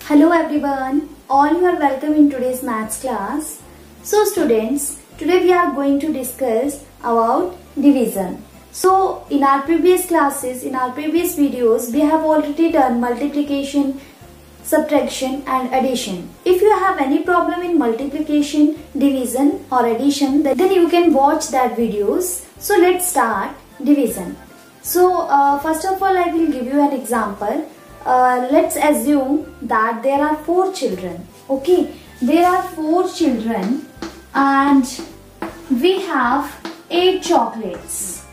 Hello everyone, all you are welcome in today's maths class. So students, today we are going to discuss about division. So in our previous classes, in our previous videos, we have already done multiplication, subtraction and addition. If you have any problem in multiplication, division or addition, then you can watch that videos. So let's start division. So first of all, I will give you an example. Let's assume that there are 4 children. Okay, there are 4 children and we have 8 chocolates.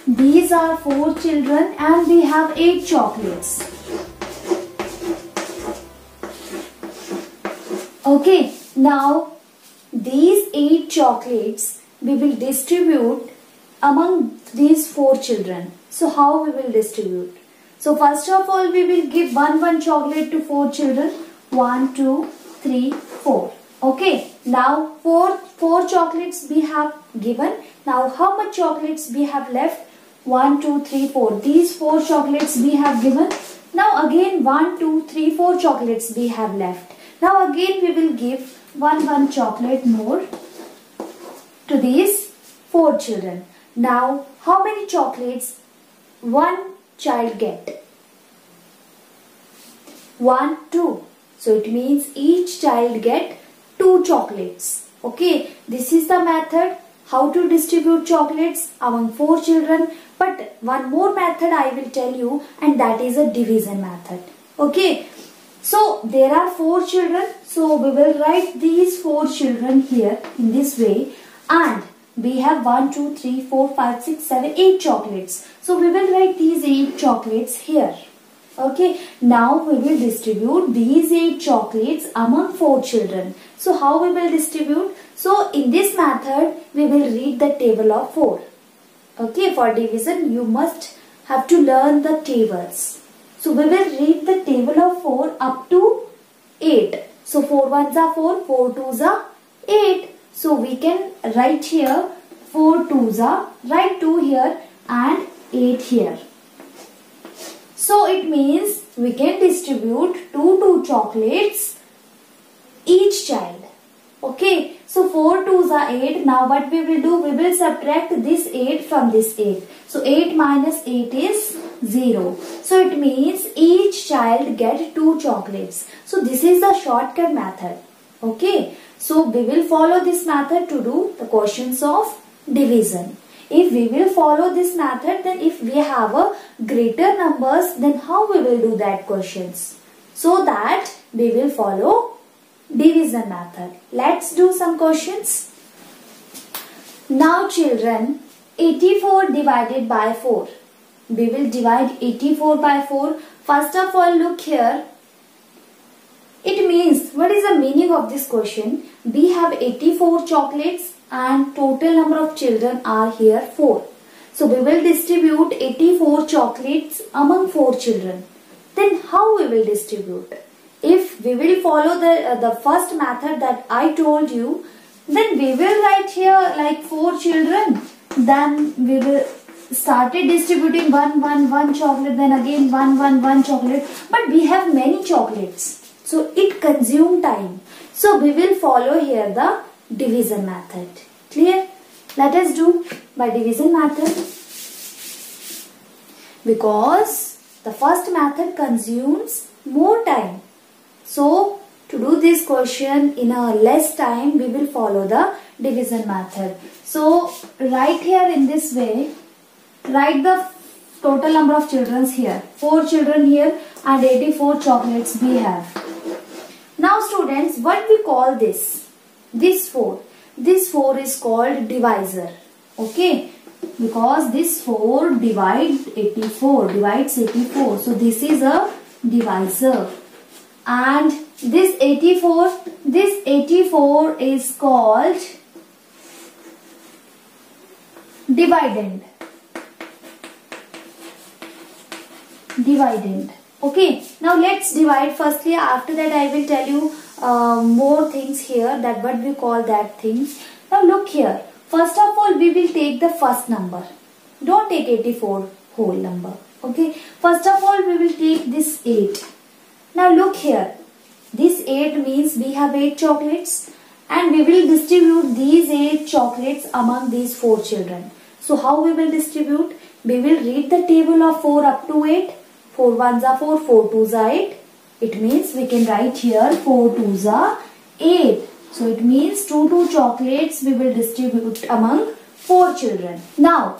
These are 4 children and we have 8 chocolates. Okay, now these 8 chocolates we will distribute among these 4 children. So how we will distribute? So first of all, we will give one chocolate to 4 children. 1, 2, 3, 4. Okay. Now four chocolates we have given. Now how much chocolates we have left? 1, 2, 3, 4. These 4 chocolates we have given. Now again 1, 2, 3, 4 chocolates we have left. Now again we will give one chocolate more to these 4 children. Now how many chocolates one child get? 1, 2. So it means each child get 2 chocolates. Okay, this is the method how to distribute chocolates among 4 children. But one more method I will tell you, and that is a division method. Okay, so there are 4 children. So we will write these 4 children here in this way, and we have 1, 2, 3, 4, 5, 6, 7, 8 chocolates. So we will write these 8 chocolates here. Okay, now we will distribute these 8 chocolates among 4 children. So how we will distribute? So in this method, we will read the table of 4. Okay, for division, you must have to learn the tables. So we will read the table of 4 up to 8. So 4 ones are 4, 4 twos are 8. So we can write here 4 twos are, write 2 here and 8 here. So it means we can distribute 2 chocolates each child. Okay, so 4 twos are 8. Now what we will do? We will subtract this 8 from this 8. So 8 minus 8 is 0. So it means each child get 2 chocolates. So this is the shortcut method. Okay, so we will follow this method to do the questions of division. If we will follow this method, then if we have a greater numbers, then how we will do that questions? So that we will follow division method. Let's do some questions. Now children, 84 divided by 4. We will divide 84 by 4. First of all, look here. It means, what is the meaning of this question? We have 84 chocolates and total number of children are here 4. So we will distribute 84 chocolates among 4 children. Then how we will distribute? If we will follow the first method that I told you, then we will write here like 4 children. Then we will started distributing one chocolate, then again one chocolate. But we have many chocolates, so it consumes time. So we will follow here the division method. Clear? Let us do by division method. Because the first method consumes more time. So to do this question in a less time, we will follow the division method. So write here in this way. Write the total number of children here. 4 children here and 84 chocolates we have. Now students, what we call this? This 4. This 4 is called divisor. Okay. Because this 4 divides 84. So this is a divisor. And this 84 is called dividend. Okay, now let's divide firstly. After that I will tell you more things here, that what we call that things. Now look here. First of all, we will take the first number. Don't take 84 whole number. Okay. First of all, we will take this 8. here. This 8 means we have 8 chocolates and we will distribute these 8 chocolates among these 4 children. So how we will distribute? We will read the table of 4 up to 8. 4 ones are 4, 4 twos are 8. It means we can write here 4 twos are 8. So it means 2 chocolates we will distribute among 4 children. Now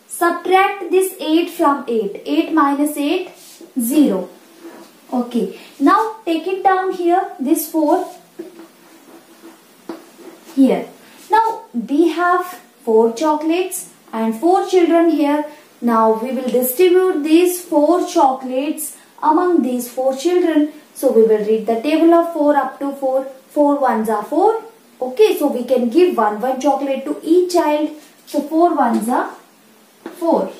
subtract this 8 from 8. 8 minus 8, 0. Okay. Now take it down here, this 4 here. Now we have 4 chocolates and 4 children here. Now we will distribute these 4 chocolates among these 4 children. So we will read the table of 4 up to 4. 4 ones are 4. Okay, so we can give one chocolate to each child. So 4 ones are 4.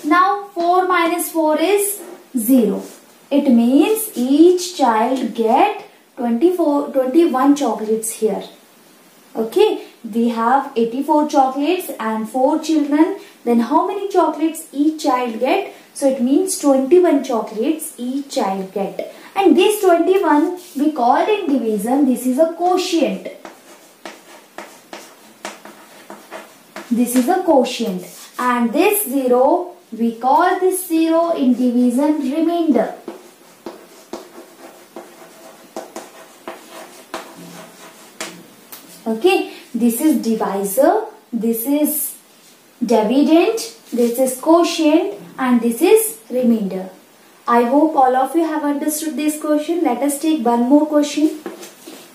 Now 4 minus 4 is 0. It means each child get 21 chocolates here. Okay, we have 84 chocolates and 4 children. Then how many chocolates each child get? So it means 21 chocolates each child get. And this 21 we called in division, this is a quotient. This is a quotient. And this 0, we call this 0 in division remainder. Okay, this is divisor, this is dividend, this is quotient and this is remainder. I hope all of you have understood this question. Let us take one more question.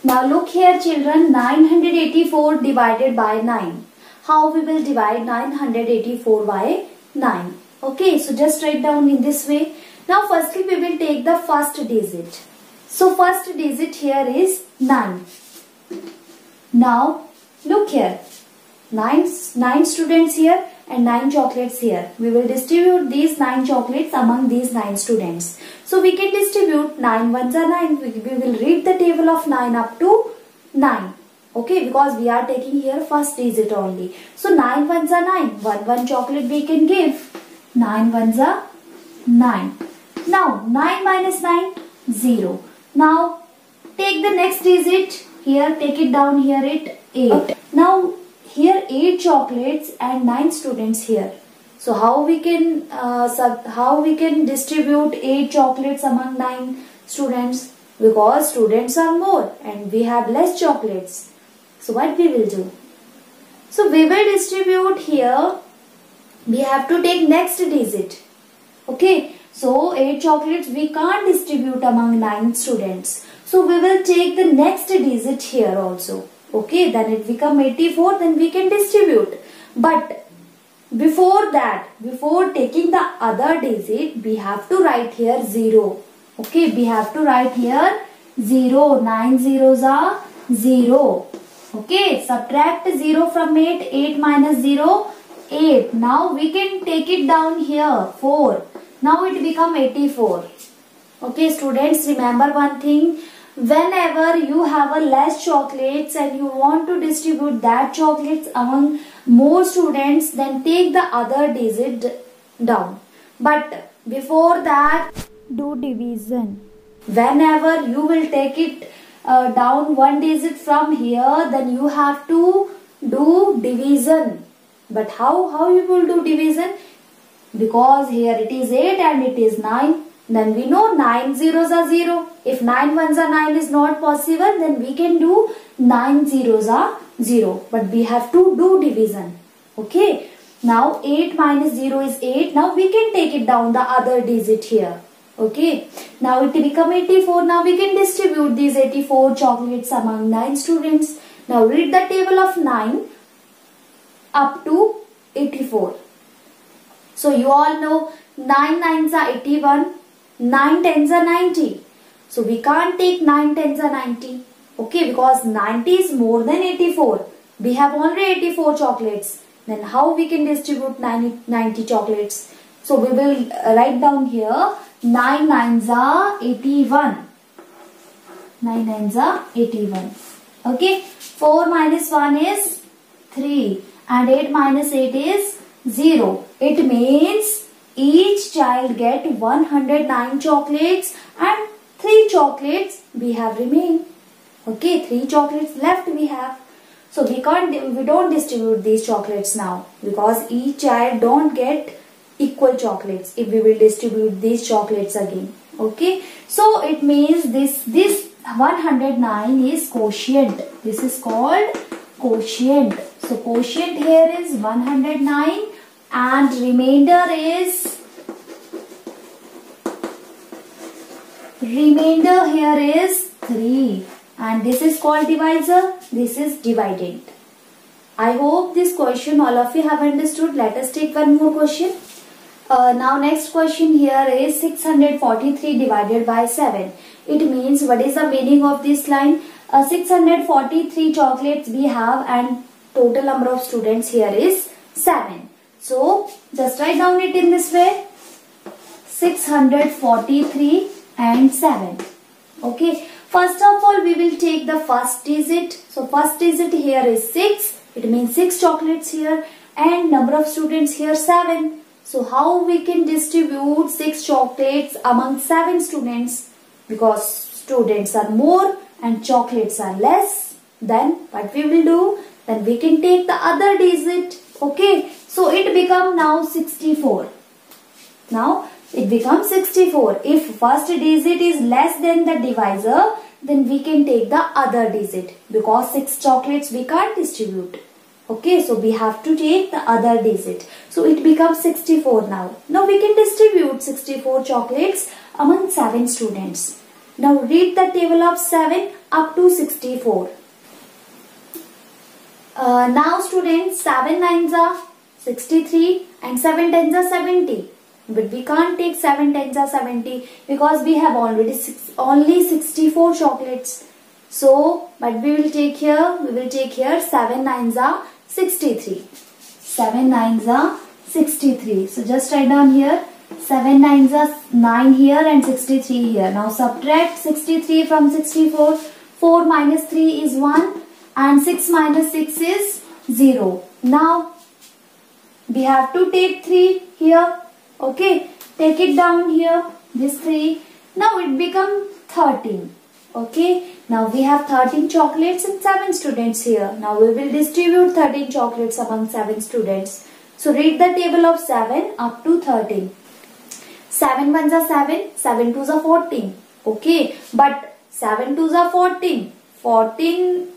Now look here children, 984 divided by 9. How we will divide 984 by 9? Okay, so just write down in this way. Now firstly we will take the first digit. So first digit here is 9. Now look here, 9 students here and 9 chocolates here. We will distribute these 9 chocolates among these 9 students. So we can distribute 9 ones are 9. We will read the table of 9 up to 9. Okay, because we are taking here first digit only. So 9 ones are 9. One chocolate we can give. 9 ones are 9. Now 9 minus 9, 0. Now take the next digit. Here take it down here, 8. Now here 8 chocolates and 9 students here. So how we can distribute 8 chocolates among 9 students? Because students are more and we have less chocolates. So what we will do? So we will distribute here. We have to take next digit. Okay. So 8 chocolates we can't distribute among 9 students. So we will take the next digit here also. Okay, then it become 84, then we can distribute. But before that, before taking the other digit, we have to write here 0. Okay, we have to write here 0. 9 zeros are 0. Okay, subtract 0 from 8. 8 minus 0, 8. Now we can take it down here, 4. Now it become 84. Okay, students, remember one thing. Whenever you have a less chocolates and you want to distribute that chocolates among more students, then take the other digit down. But before that, do division. Whenever you will take it down one digit from here, then you have to do division. But how you will do division? Because here it is 8 and it is 9. Then we know 9 zeros are 0. If 9 ones are 9 is not possible, then we can do 9 zeros are 0. But we have to do division. Okay. Now 8 minus 0 is 8. Now we can take it down the other digit here. Okay. Now it become 84. Now we can distribute these 84 chocolates among 9 students. Now read the table of 9 up to 84. So you all know 9 nines are 81. 9 tens are 90. So we can't take 9 tens are 90. Okay, because 90 is more than 84. We have only 84 chocolates. Then how we can distribute 90 chocolates? So we will write down here 9 nines are 81. 9 nines are 81. Okay, 4 minus 1 is 3 and 8 minus 8 is 0. It means each child get 109 chocolates and 3 chocolates we have remained. Okay, 3 chocolates left we have. So we don't distribute these chocolates now because each child don't get equal chocolates if we will distribute these chocolates again. Okay, so it means this 109 is quotient. This is called quotient. So quotient here is 109 and remainder here is 3, and this is called divisor, this is dividend. I hope this question all of you have understood. Let us take one more question. Now next question here is 643 divided by 7. It means, what is the meaning of this line? 643 chocolates we have and total number of students here is 7. So just write down it in this way, 643 and 7. Okay, first of all we will take the first digit. So first digit here is 6. It means 6 chocolates here, and number of students here 7. So how we can distribute 6 chocolates among 7 students? Because students are more and chocolates are less. Then what we will do? Then we can take the other digit. Okay, so it become now 64. Now it becomes 64. If first digit is less than the divisor, then we can take the other digit because 6 chocolates we can't distribute. Okay, so we have to take the other digit. So it becomes 64 now. Now we can distribute 64 chocolates among 7 students. Now read the table of 7 up to 64. Now students, 7 nines are 63 and 7 tens are 70. But we can't take 7 tens are 70 because we have already only 64 chocolates. So what we will take here? We will take here 7 nines are 63. 7 nines are 63. So just write down here 7 nines are 9 here and 63 here. Now subtract 63 from 64. 4 minus 3 is 1 and 6 minus 6 is 0. Now we have to take 3 here. Okay, take it down here, this 3. Now it become 13. Okay, now we have 13 chocolates and 7 students here. Now we will distribute 13 chocolates among 7 students. So read the table of 7 up to 13. 7 ones are 7, 7 twos are 14. Okay, but 7 twos are 14. 14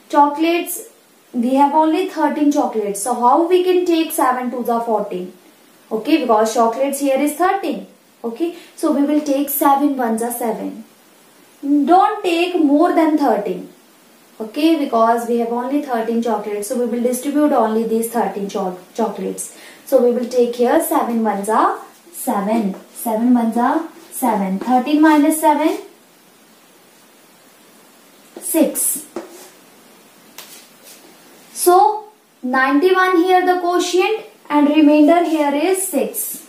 chocolates, we have only 13 chocolates. So how we can take 7 twos are 14? Okay, because chocolates here is 13. Okay, so we will take 7 ones are 7. Don't take more than 13. Okay, because we have only 13 chocolates. So we will distribute only these 13 chocolates. So we will take here 7 ones are 7. 7 ones are 7. 13 minus 7, 6. So 91 here the quotient and remainder here is 6.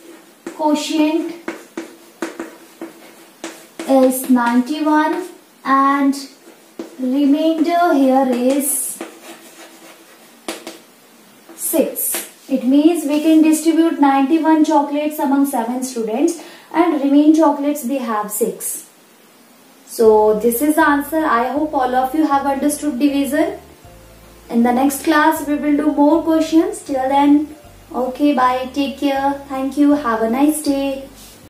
Quotient is 91 and remainder here is 6. It means we can distribute 91 chocolates among 7 students and remaining chocolates we have 6. So this is the answer. I hope all of you have understood division. In the next class we will do more questions. Till then, okay, bye, take care, thank you, have a nice day.